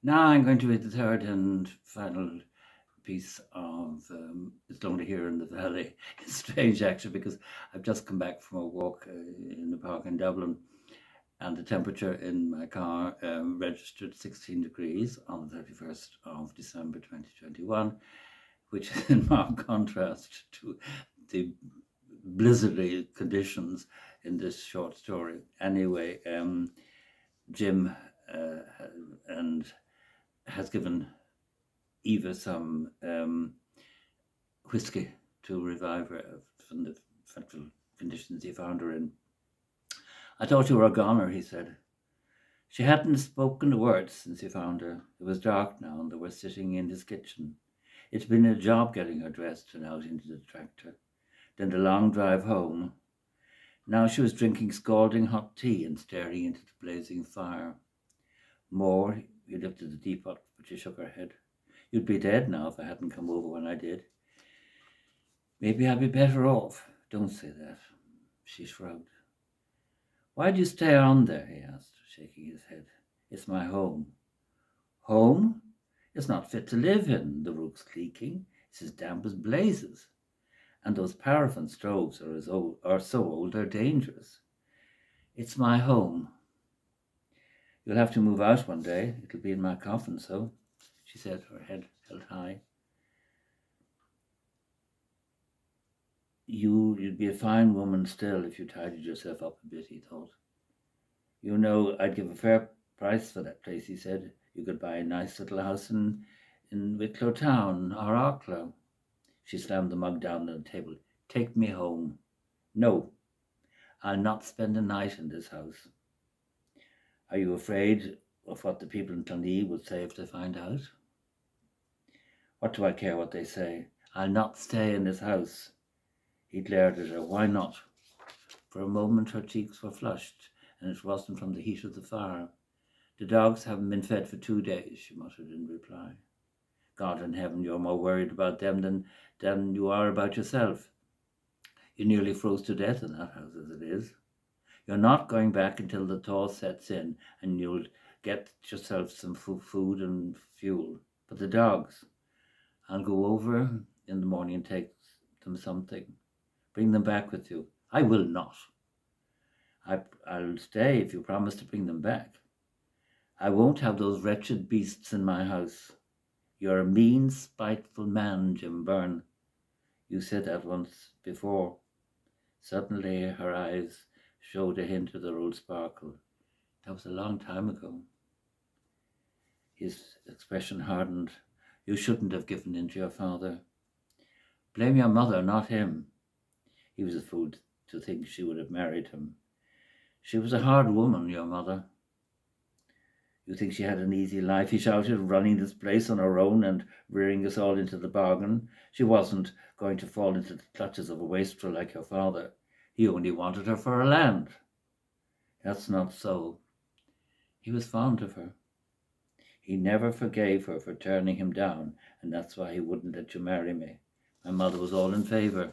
Now I'm going to read the third and final piece of It's Lonely Here in the Valley. It's strange actually because I've just come back from a walk in the park in Dublin, and the temperature in my car registered 16 degrees on the 31st of December 2021, which is in marked contrast to the blizzardly conditions in this short story. Anyway, Jim and has given Eva some whiskey to revive her from the dreadful conditions he found her in. I thought you were a goner, he said. She hadn't spoken a word since he found her. It was dark now, and they were sitting in his kitchen. It's been a job getting her dressed and out into the tractor. Then the long drive home. Now she was drinking scalding hot tea and staring into the blazing fire. More, he lifted the teapot, but she shook her head. You'd be dead now if I hadn't come over when I did. Maybe I'd be better off. Don't say that. She shrugged. Why do you stay on there? He asked, shaking his head. It's my home. Home? It's not fit to live in. The roof's leaking. It's as damp as blazes. And those paraffin stoves are so old they're dangerous. It's my home. You'll have to move out one day. It'll be in my coffin, so, she said, her head held high. You'd be a fine woman still if you tidied yourself up a bit, he thought. You know, I'd give a fair price for that place, he said. You could buy a nice little house in Wicklow Town or Arklow. She slammed the mug down on the table. Take me home. No, I'll not spend a night in this house. Are you afraid of what the people in Clonee will say if they find out? What do I care what they say? I'll not stay in this house. He glared at her. Why not? For a moment her cheeks were flushed, and it wasn't from the heat of the fire. The dogs haven't been fed for 2 days, she muttered in reply. God in heaven, you're more worried about them than you are about yourself. You nearly froze to death in that house as it is. You're not going back until the thaw sets in and you'll get yourself some food and fuel. But the dogs, I'll go over in the morning and take them something. Bring them back with you. I will not. I'll stay if you promise to bring them back. I won't have those wretched beasts in my house. You're a mean, spiteful man, Jim Byrne. You said that once before. Suddenly her eyes showed a hint of their old sparkle. That was a long time ago. His expression hardened. You shouldn't have given in to your father. Blame your mother, not him. He was a fool to think she would have married him. She was a hard woman, your mother. You think she had an easy life, he shouted, running this place on her own and rearing us all into the bargain. She wasn't going to fall into the clutches of a wastrel like your father. He only wanted her for her land. That's not so. He was fond of her. He never forgave her for turning him down, and that's why he wouldn't let you marry me. My mother was all in favour.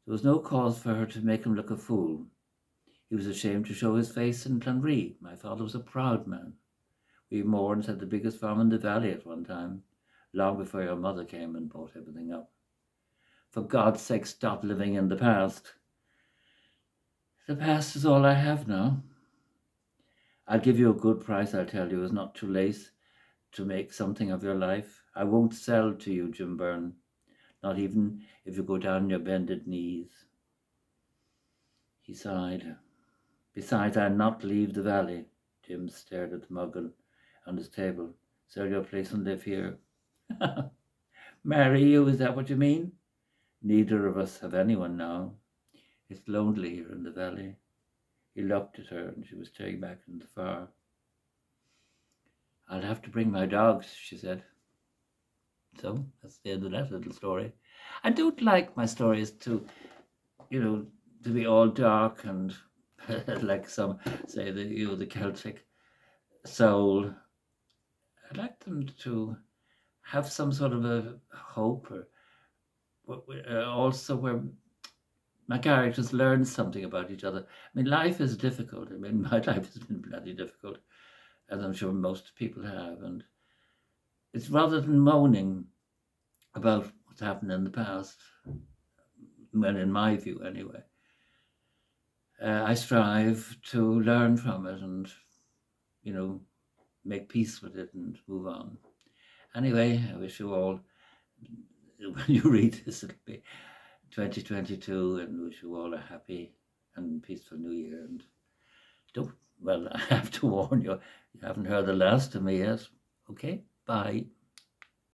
There was no cause for her to make him look a fool. He was ashamed to show his face in Clonree. My father was a proud man. We Morans had the biggest farm in the valley at one time, long before your mother came and bought everything up. For God's sake, stop living in the past. The past is all I have now. I'll give you a good price, I'll tell you. It's not too late to make something of your life. I won't sell to you, Jim Byrne, not even if you go down on your bended knees. He sighed. Besides, I'll not leave the valley. Jim stared at the mug on his table. Sell your place and live here. Marry you, is that what you mean? Neither of us have anyone now. It's lonely here in the valley. He looked at her and she was staring back into the fire. I'll have to bring my dogs, she said. So that's the end of that little story. I don't like my stories to be all dark and like some say the Celtic soul. I like them to have some sort of a hope, or also where my characters learn something about each other. I mean, life is difficult. I mean, my life has been bloody difficult. as I'm sure most people have. And it's rather than moaning about what's happened in the past, well, in my view anyway, I strive to learn from it and, make peace with it and move on. Anyway, I wish you all, when you read this, it'll be 2022, and wish you all a happy and peaceful new year. And I have to warn you, you haven't heard the last of me yet. Okay, bye.